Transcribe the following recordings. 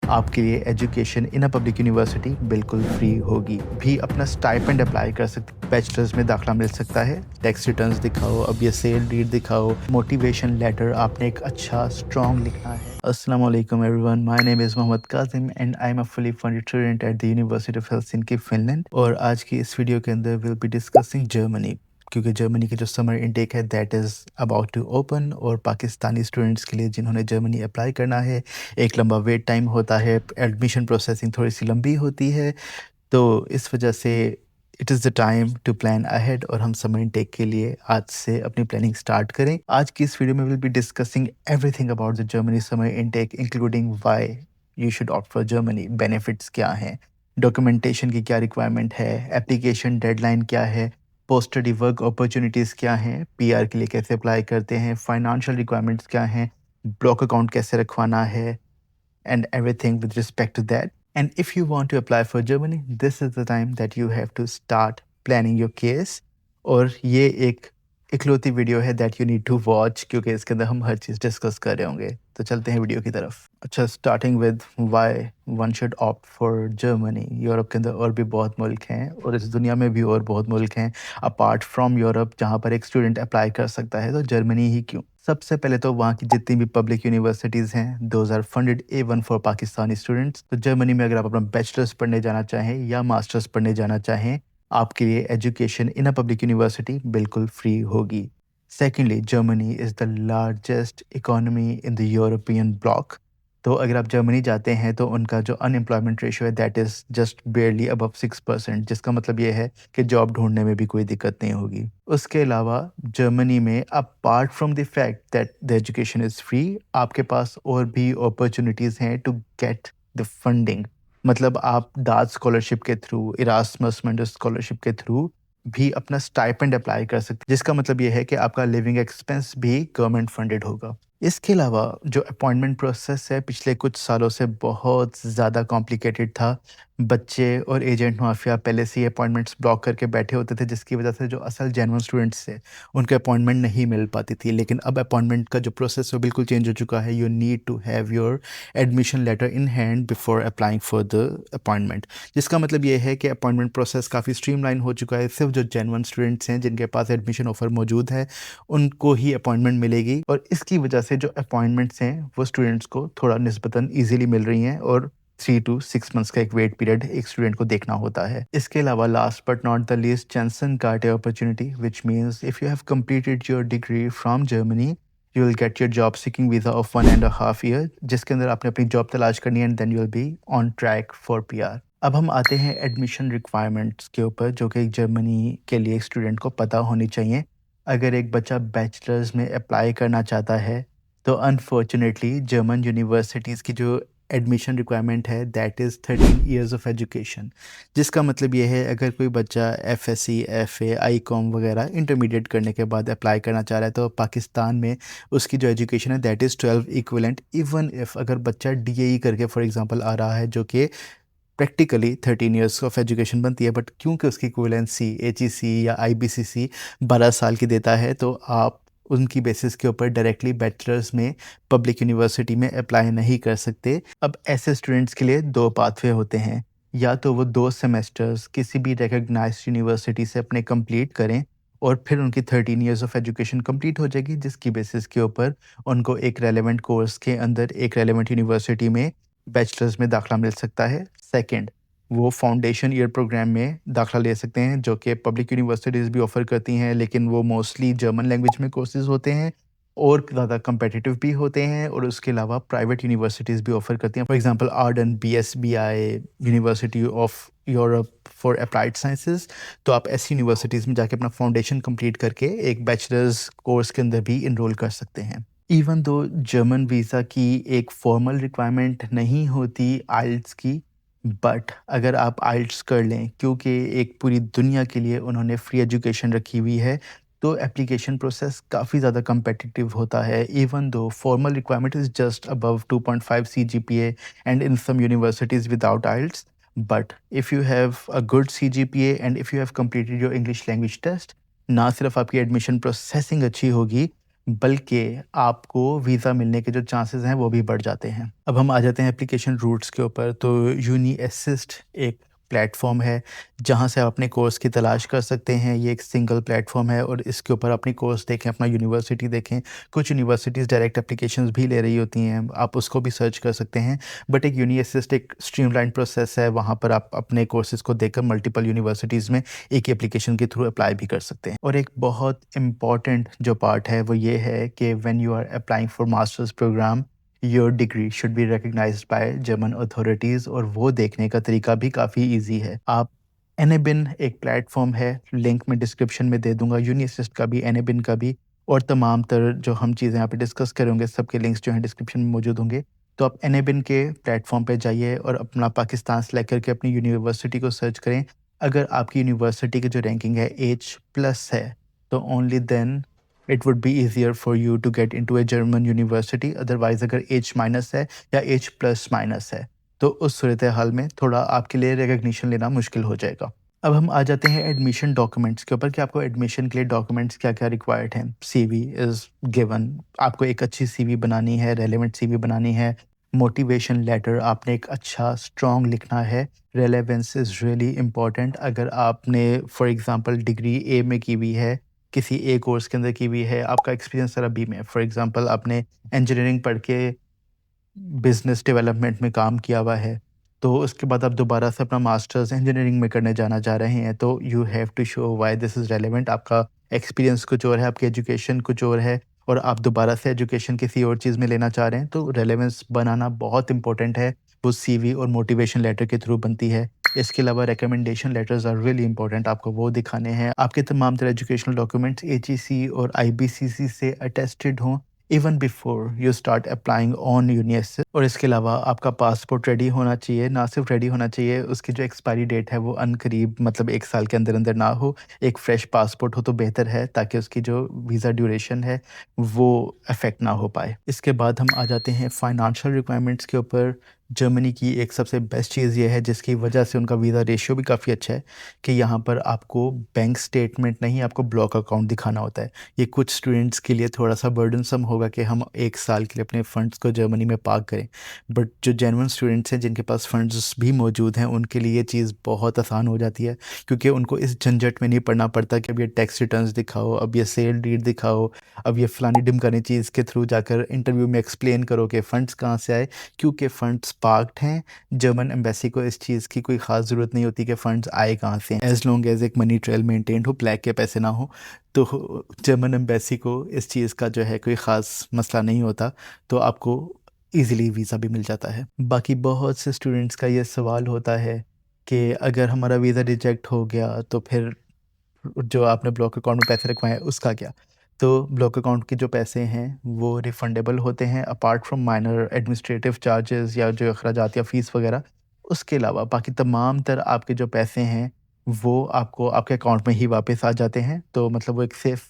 आपके लिए education in a public university बिल्कुल फ्री होगी। भी अपना स्टाइपेंड अप्लाई कर सकते, बैचलर्स में दाखिला मिल सकता है। टैक्स रिटर्न्स दिखाओ, अब ये सेल डीड दिखाओ, मोटिवेशन लेटर आपने एक अच्छा स्ट्रॉन्ग लिखना है। अस्सलाम वालेकुम everyone, my name is Mohammad Kazim and I am a fully funded student at the university of Helsinki Finland. और आज की इस वीडियो के अंदर विल बी डिस्कसिंग जर्मनी, क्योंकि जर्मनी की जो समर इनटेक है that is about to open, और पाकिस्तानी स्टूडेंट्स के लिए जिन्होंने जर्मनी अप्लाई करना है एक लंबा वेट टाइम होता है, एडमिशन प्रोसेसिंग थोड़ी सी लंबी होती है। तो इस वजह से it is the time to plan ahead, और हम समर इनटेक के लिए आज से अपनी प्लानिंग स्टार्ट करें। आज की इस वीडियो में will be discussing everything about the Germany summer intake, including why you should opt for Germany, benefits क्या हैं, डॉक्यूमेंटेशन की क्या रिक्वायरमेंट है, एप्लीकेशन डेडलाइन क्या है, पोस्ट स्टडी वर्क अपॉर्चुनिटीज़ क्या हैं, पीआर के लिए कैसे अप्लाई करते हैं, फाइनेंशियल रिक्वायरमेंट्स क्या हैं, ब्लॉक अकाउंट कैसे रखवाना है, and everything with respect to that. And if you want to apply for Germany, this is the time that you have to start planning your case. और ये एक इकलौती वीडियो है that you need to watch, क्योंकि इसके अंदर हम हर चीज़ discuss कर रहे होंगे। तो चलते हैं वीडियो की तरफ। अच्छा, starting with why one should opt for Germany. Europe के अंदर और भी बहुत मुल्क हैं, और इस दुनिया में भी और बहुत मुल्क हैं अपार्ट फ्रॉम यूरोप जहाँ पर एक स्टूडेंट अप्लाई कर सकता है। तो जर्मनी ही क्यों? सबसे पहले तो वहाँ की जितनी भी पब्लिक यूनिवर्सिटीज़ हैं those are funded A1 for Pakistani students. तो जर्मनी में अगर आप अपना बैचलर्स पढ़ने जाना चाहें या मास्टर्स पढ़ने जाना चाहें, आपके लिए education in a public university बिल्कुल फ्री होगी। Secondly, Germany is the largest economy in the European block. तो अगर आप जर्मनी जाते हैं तो उनका जो अनएम्प्लॉयमेंट रेशियो है दैट इज़ जस्ट बेयरली अबव 6%, जिसका मतलब ये है कि जॉब ढूंढने में भी कोई दिक्कत नहीं होगी। उसके अलावा जर्मनी में apart from the fact that the education is free, आपके पास और भी अपॉर्चुनिटीज़ हैं टू गेट द फंडिंग। मतलब आप डार्ट स्कॉलरशिप के थ्रू, इरास्मस मुंडस स्कॉलरशिप के थ्रू भी अपना स्टाइपेंड अप्लाई कर सकते हैं, जिसका मतलब ये है कि आपका लिविंग एक्सपेंस भी गवर्नमेंट फंडेड होगा। इसके अलावा जो अपॉइंटमेंट प्रोसेस है पिछले कुछ सालों से बहुत ज़्यादा कॉम्प्लिकेटेड था। बच्चे और एजेंट माफिया पहले से ही अपॉइंटमेंट्स ब्लॉक करके बैठे होते थे, जिसकी वजह से जो असल जेन्युइन स्टूडेंट्स थे उनके अपॉइंटमेंट नहीं मिल पाती थी। लेकिन अब अपॉइंटमेंट का जो प्रोसेस है वो बिल्कुल चेंज हो चुका है। You need to have your admission letter in hand before applying for the appointment, जिसका मतलब ये है कि अपॉइंटमेंट प्रोसेस काफ़ी स्ट्रीमलाइन हो चुका है। सिर्फ जो जेन्युइन स्टूडेंट्स हैं जिनके पास एडमिशन ऑफर मौजूद है उनको ही अपॉइंटमेंट मिलेगी, और इसकी वजह से जो अपॉइंटमेंट्स हैं वो स्टूडेंट्स को थोड़ा निस्बतन ईजिली मिल रही हैं, और 3 to 6 मंथ्स का एक वेट पीरियड एक स्टूडेंट को देखना होता है। इसके अलावा last but not the least, Chancenkarte opportunity, which means if you have completed your degree from Germany you will get your job seeking visa of 1.5 year, जिसके अंदर आपने अपनी जॉब तलाश करनी है, and then you will be on track for PR. अब हम आते हैं एडमिशन रिक्वायरमेंट्स के ऊपर, जो कि जर्मनी के लिए एक स्टूडेंट को पता होनी चाहिए। अगर एक बच्चा बैचलर्स में अप्लाई करना चाहता है तो अनफॉर्चुनेटली जर्मन यूनिवर्सिटीज़ की जो एडमिशन रिक्वायरमेंट है that is 13 years of education, जिसका मतलब ये है अगर कोई बच्चा एफएससी, एफए, आईकॉम वगैरह इंटरमीडिएट करने के बाद अप्लाई करना चाह रहा है तो पाकिस्तान में उसकी जो एजुकेशन है that is 12 equivalent. Even if अगर बच्चा डीएई करके फॉर एग्जांपल आ रहा है, जो कि प्रैक्टिकली 13 ईयर्स ऑफ एजुकेशन बनती है, बट क्योंकि उसकी इक्विवेलेंसी एचईसी या आईबीसीसी 12 साल की देता है, तो आप उनकी बेसिस के ऊपर डायरेक्टली बैचलर्स में पब्लिक यूनिवर्सिटी में अप्लाई नहीं कर सकते। अब ऐसे स्टूडेंट्स के लिए दो पाथवे होते हैं, या तो वो 2 सेमेस्टर्स किसी भी रिकग्नाइज्ड यूनिवर्सिटी से अपने कंप्लीट करें, और फिर उनकी 13 ईयर्स ऑफ एजुकेशन कंप्लीट हो जाएगी, जिसकी बेसिस के ऊपर उनको एक रेलेवेंट कोर्स के अंदर एक रेलेवेंट यूनिवर्सिटी में बैचलर्स में दाखिला मिल सकता है। सेकंड, वो फाउंडेशन ईयर प्रोग्राम में दाखिला ले सकते हैं, जो कि पब्लिक यूनिवर्सिटीज़ भी ऑफ़र करती हैं, लेकिन वो मोस्टली जर्मन लैंग्वेज में कोर्सेज़ होते हैं और ज़्यादा कम्पिटिटिव भी होते हैं, और उसके अलावा प्राइवेट यूनिवर्सिटीज़ भी ऑफ़र करती हैं। For example Arden, BSBI, university of Europe for applied sciences. तो आप ऐसी यूनिवर्सिटीज़ में जाके अपना फाउंडेशन कंप्लीट करके एक बैचलर्स कोर्स के अंदर भी इनरोल कर सकते हैं। इवन दो जर्मन वीज़ा की एक फॉर्मल रिक्वायरमेंट नहीं होती आइल्ट्स की, बट अगर आप आइल्ट्स कर लें, क्योंकि एक पूरी दुनिया के लिए उन्होंने फ्री एजुकेशन रखी हुई है, तो एप्लीकेशन प्रोसेस काफ़ी ज़्यादा कम्पिटिटिव होता है। Even though formal requirement is just above 2.5 CGPA and in some universities without IELTS, but if you have a good CGPA and if you have completed your English language test, ना सिर्फ आपकी admission processing अच्छी होगी, बल्कि आपको visa मिलने के जो चांसेस हैं वो भी बढ़ जाते हैं। अब हम आ जाते हैं एप्लीकेशन रूट्स के ऊपर। तो यूनी असिस्ट एक प्लेटफ़ॉर्म है जहाँ से आप अपने कोर्स की तलाश कर सकते हैं। ये एक सिंगल प्लेटफ़ॉर्म है और इसके ऊपर अपनी कोर्स देखें, अपना यूनिवर्सिटी देखें। कुछ यूनिवर्सिटीज़ डायरेक्ट एप्लीकेशंस भी ले रही होती हैं, आप उसको भी सर्च कर सकते हैं। बट एक यूनी असिस्ट एक स्ट्रीमलाइन प्रोसेस है, वहाँ पर आप अपने कोर्सेज़ को देखकर मल्टीपल यूनिवर्सिटीज़ में एक ही एप्लीकेशन के थ्रू अप्लाई भी कर सकते हैं। और एक बहुत इम्पॉर्टेंट जो पार्ट है वो ये है कि when you are applying for masters program, your degree should be recognised by German authorities, और वो देखने का तरीका भी काफ़ी ईज़ी है। आप एनेबिन एक प्लेटफ़ॉर्म है, लिंक मैं डिस्क्रिप्शन में दे दूँगा, यूनिअसिस्ट का भी, एनेबिन का भी, और तमाम तर जो हम चीज़ें यहाँ पे डिस्कस करेंगे सबके लिंक्स जो हैं डिस्क्रिप्शन में मौजूद होंगे। तो आप एनेबिन के प्लेटफ़ॉर्म पे जाइए और अपना पाकिस्तान सेलेक्ट करके अपनी यूनिवर्सिटी को सर्च करें। अगर आपकी यूनिवर्सिटी की जो रैंकिंग है एच प्लस है, तो only then it would be easier for you to get into a German university. Otherwise अगर एच माइनस है या एच प्लस माइनस है, तो उस सूरत हाल में थोड़ा आपके लिए रिकॉग्निशन लेना मुश्किल हो जाएगा। अब हम आ जाते हैं एडमिशन डॉक्यूमेंट्स के ऊपर कि आपको एडमिशन के लिए डॉक्यूमेंट्स क्या-क्या रिक्वायर्ड हैं। सीवी इज़ गिवन, आपको एक अच्छी सीवी बनानी है, रेलेवेंट सीवी बनानी है। मोटिवेशन लेटर आपने एक अच्छा स्ट्रॉन्ग लिखना है। Relevance is really important. अगर आपने फॉर एग्ज़ाम्पल डिग्री ए में की हुई है, किसी ए कोर्स के अंदर की हुई है, आपका एक्सपीरियंस ज़रा बी में है। फॉर एग्ज़ाम्पल आपने इंजीनियरिंग पढ़ के बिज़नेस डेवलपमेंट में काम किया हुआ है, तो उसके बाद आप दोबारा से अपना मास्टर्स इंजीनियरिंग में करने जाना चाह रहे हैं, तो you have to show why this is relevant. आपका एक्सपीरियंस कुछ और है, आपकी एजुकेशन कुछ और है, और आप दोबारा से एजुकेशन किसी और चीज़ में लेना चाह रहे हैं, तो रेलेवेंस बनाना बहुत इंपॉर्टेंट है। वो सीवी और मोटिवेशन लेटर के थ्रू बनती है। इसके अलावा recommendation letters are really important, आपको वो दिखाने हैं। आपके तमाम तरह एजुकेशनल डॉक्यूमेंट्स एचईसी और आईबीसीसी से अटेस्टेड हों even before you start applying on university. और इसके अलावा आपका पासपोर्ट रेडी होना चाहिए, ना सिर्फ रेडी होना चाहिए, उसकी जो एक्सपायरी डेट है वो अनकरीब मतलब 1 साल के अंदर-अंदर ना हो। एक फ्रेश पासपोर्ट हो तो बेहतर है ताकि उसकी जो वीज़ा ड्यूरेशन है वो अफ़ेक्ट ना हो पाए। इसके बाद हम आ जाते हैं फाइनेंशियल रिक्वायरमेंट्स के ऊपर। जर्मनी की एक सबसे बेस्ट चीज़ ये है जिसकी वजह से उनका वीज़ा रेशियो भी काफ़ी अच्छा है कि यहाँ पर आपको बैंक स्टेटमेंट नहीं, आपको ब्लॉक अकाउंट दिखाना होता है। ये कुछ स्टूडेंट्स के लिए थोड़ा-सा बर्डनसम होगा कि हम 1 साल के लिए अपने फंड्स को जर्मनी में पार्क करें। बट जो जेन्युइन स्टूडेंट्स हैं जिनके पास फंड्स भी मौजूद हैं, उनके लिए ये चीज़ बहुत आसान हो जाती है क्योंकि उनको इस झंझट में नहीं पड़ना पड़ता कि अब ये टैक्स रिटर्न्स दिखाओ, अब ये सेल डीड दिखाओ, अब ये फलानी-ढिमकानी चीज़ के थ्रू जाकर इंटरव्यू में एक्सप्लेन करो कि फंड्स कहाँ से आए, क्योंकि फंड्स पार्क्ड हैं। जर्मन एम्बेसी को इस चीज़ की कोई ख़ास ज़रूरत नहीं होती कि फंड्स आए कहाँ से हैं। एज़ लॉन्ग एज़ एक मनी ट्रेल मेंटेन्ड हो, ब्लैक के पैसे ना हो, तो जर्मन एम्बेसी को इस चीज़ का जो है कोई ख़ास मसला नहीं होता, तो आपको ईज़िली वीज़ा भी मिल जाता है। बाकी बहुत से स्टूडेंट्स का ये सवाल होता है कि अगर हमारा वीज़ा रिजेक्ट हो गया तो फिर जो आपने ब्लॉक अकाउंट में पैसे रखवाए हैं उसका क्या? तो ब्लॉक अकाउंट के जो पैसे हैं वो रिफ़ंडेबल होते हैं apart from minor administrative charges या जो अखराजात या फ़ीस वग़ैरह। उसके अलावा बाकी तमाम तर आपके जो पैसे हैं वो आपको आपके अकाउंट में ही वापस आ जाते हैं। तो मतलब वो एक सेफ़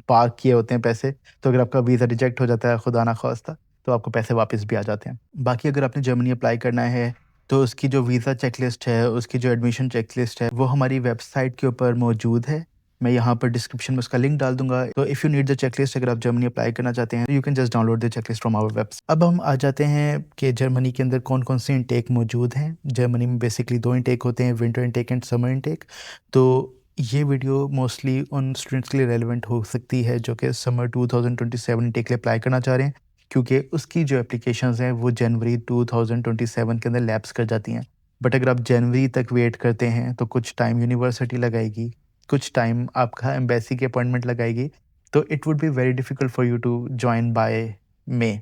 पार्क किए होते हैं पैसे। तो अगर आपका वीज़ा रिजेक्ट हो जाता है खुदा ना ख़ास्ता, तो आपको पैसे वापस भी आ जाते हैं। बाकी अगर आपने जर्मनी अप्लाई करना है तो उसकी जो वीज़ा चेकलिस्ट है, उसकी जो एडमिशन चेकलिस्ट है, वो हमारी वेबसाइट के ऊपर मौजूद है। मैं यहाँ पर डिस्क्रिप्शन में उसका लिंक डाल दूँगा। तो if you need the checklist, अगर आप जर्मनी अप्लाई करना चाहते हैं, you can just download the checklist from our website. अब हम आ जाते हैं कि जर्मनी के अंदर कौन-कौन से इनटेक मौजूद हैं। जर्मनी में बेसिकली 2 इनटेक होते हैं, winter intake and summer intake. तो ये वीडियो मोस्टली उन स्टूडेंट्स के लिए रेलेवेंट हो सकती है जो कि समर 2027 इनटेक के लिए अप्लाई करना चाह रहे हैं, क्योंकि उसकी जो एप्लीकेशंस हैं वो जनवरी 2027 के अंदर लैप्स कर जाती हैं। बट अगर आप जनवरी तक वेट करते हैं तो कुछ टाइम यूनिवर्सिटी लगाएगी, कुछ टाइम आपका एम्बेसी की अपॉइंटमेंट लगाएगी, तो it would be very difficult for you to join by May.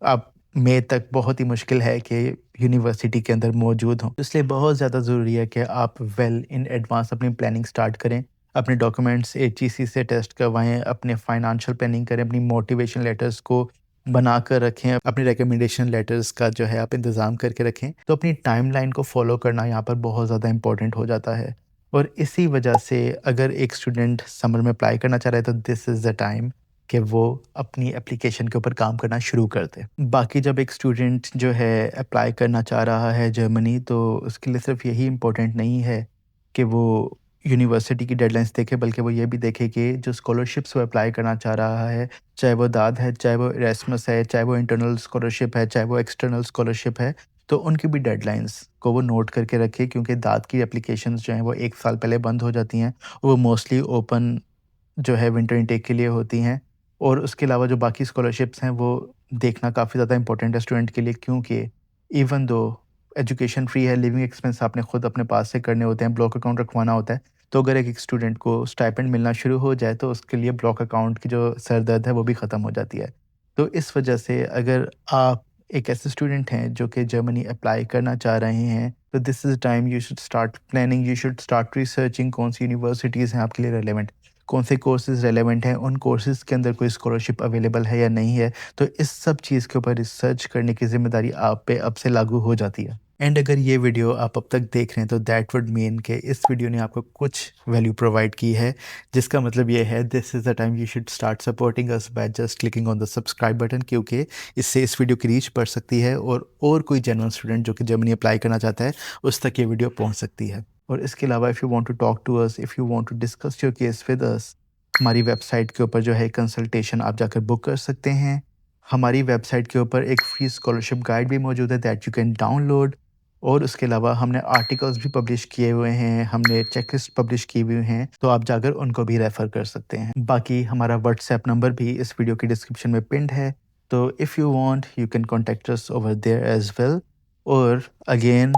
आप मई तक बहुत ही मुश्किल है कि यूनिवर्सिटी के अंदर मौजूद हों। इसलिए बहुत ज़्यादा ज़रूरी है कि आप वेल इन एडवांस अपनी प्लानिंग स्टार्ट करें। अपने डॉक्यूमेंट्स एचईसी से टेस्ट करवाएँ, अपने फाइनेंशियल प्लानिंग करें, अपनी मोटिवेशन लेटर्स को बना कर रखें, अपनी रिकमेंडेशन लेटर्स का जो है आप इंतज़ाम करके रखें। तो अपनी टाइमलाइन को फ़ॉलो करना यहाँ पर बहुत ज़्यादा इम्पोर्टेंट हो जाता है। और इसी वजह से अगर एक स्टूडेंट समर में अप्लाई करना चाह रहा है तो दिस इज़ द टाइम कि वो अपनी एप्लीकेशन के ऊपर काम करना शुरू कर दे। बाकी जब एक स्टूडेंट जो है अप्लाई करना चाह रहा है जर्मनी, तो उसके लिए सिर्फ़ यही इम्पोर्टेंट नहीं है कि वो यूनिवर्सिटी की डेडलाइंस देखे, बल्कि वो ये भी देखे कि जो स्कॉलरशिप्स वो अप्लाई करना चाह रहा है, चाहे वो दाद है, चाहे वो इरेस्मस है, चाहे वो इंटरनल स्कॉलरशिप है, चाहे वो एक्सटर्नल स्कॉलरशिप है, तो उनकी भी डेडलाइंस को वो नोट करके रखे, क्योंकि दाद की एप्लीकेशंस जो हैं वो 1 साल पहले बंद हो जाती हैं। वो मोस्टली ओपन जो है विंटर इनटेक के लिए होती हैं। और उसके अलावा जो बाकी स्कॉलरशिप्स हैं वो देखना काफ़ी ज़्यादा इंपॉर्टेंट है स्टूडेंट के लिए, क्योंकि इवन दो एजुकेशन फ्री है, लिविंग एक्सपेंस आपने खुद अपने पास से करने होते हैं, ब्लॉक अकाउंट रखवाना होता है। तो अगर एक स्टूडेंट को स्टाइपेंड मिलना शुरू हो जाए तो उसके लिए ब्लॉक अकाउंट की जो सर दर्द है वो भी ख़त्म हो जाती है। तो इस वजह से अगर आप एक ऐसे स्टूडेंट हैं जो कि जर्मनी अप्लाई करना चाह रहे हैं, तो this is time you should start planning, you should start researching कौन सी यूनिवर्सिटीज़ हैं आपके लिए रेलेवेंट, कौन से कोर्सेज़ रेलेवेंट हैं, उन कोर्सेज़ के अंदर कोई स्कॉलरशिप अवेलेबल है या नहीं है। तो इस सब चीज़ के ऊपर रिसर्च करने की ज़िम्मेदारी आप पे अब से लागू हो जाती है। एंड अगर ये वीडियो आप अब तक देख रहे हैं तो दैट वुड मीन कि इस वीडियो ने आपको कुछ वैल्यू प्रोवाइड की है, जिसका मतलब ये है this is the time you should start supporting us by just clicking on the subscribe button, क्योंकि इससे इस वीडियो की रीच बढ़ सकती है और कोई जेन्युइन स्टूडेंट जो कि जर्मनी अप्लाई करना चाहता है उस तक ये वीडियो पहुंच सकती है। और इसके अलावा if you want to talk to us, if you want to discuss your case with us, हमारी वेबसाइट के ऊपर जो है कंसल्टेशन आप जाकर बुक कर सकते हैं। हमारी वेबसाइट के ऊपर एक फ्री स्कॉलरशिप गाइड भी मौजूद है दैट यू कैन डाउनलोड। और उसके अलावा हमने आर्टिकल्स भी पब्लिश किए हुए हैं, हमने चेकलिस्ट पब्लिश की हुई हैं, तो आप जाकर उनको भी रेफ़र कर सकते हैं। बाकी हमारा व्हाट्सएप नंबर भी इस वीडियो की डिस्क्रिप्शन में पिन्ड है, तो if you want you can contact us over there as well. और again,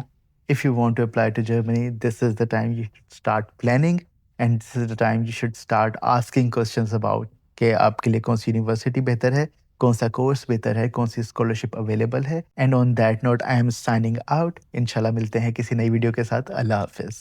if you want to apply to Germany, this is the time you start planning and this is the time you should start asking questions about कि आपके लिए कौन-सी university बेहतर है, कौन-सा course बेहतर है, कौन-सी स्कॉलरशिप अवेलेबल है। And on that note I am signing out. इंशाल्लाह मिलते हैं किसी नई वीडियो के साथ। अल्लाह हाफ़िज़।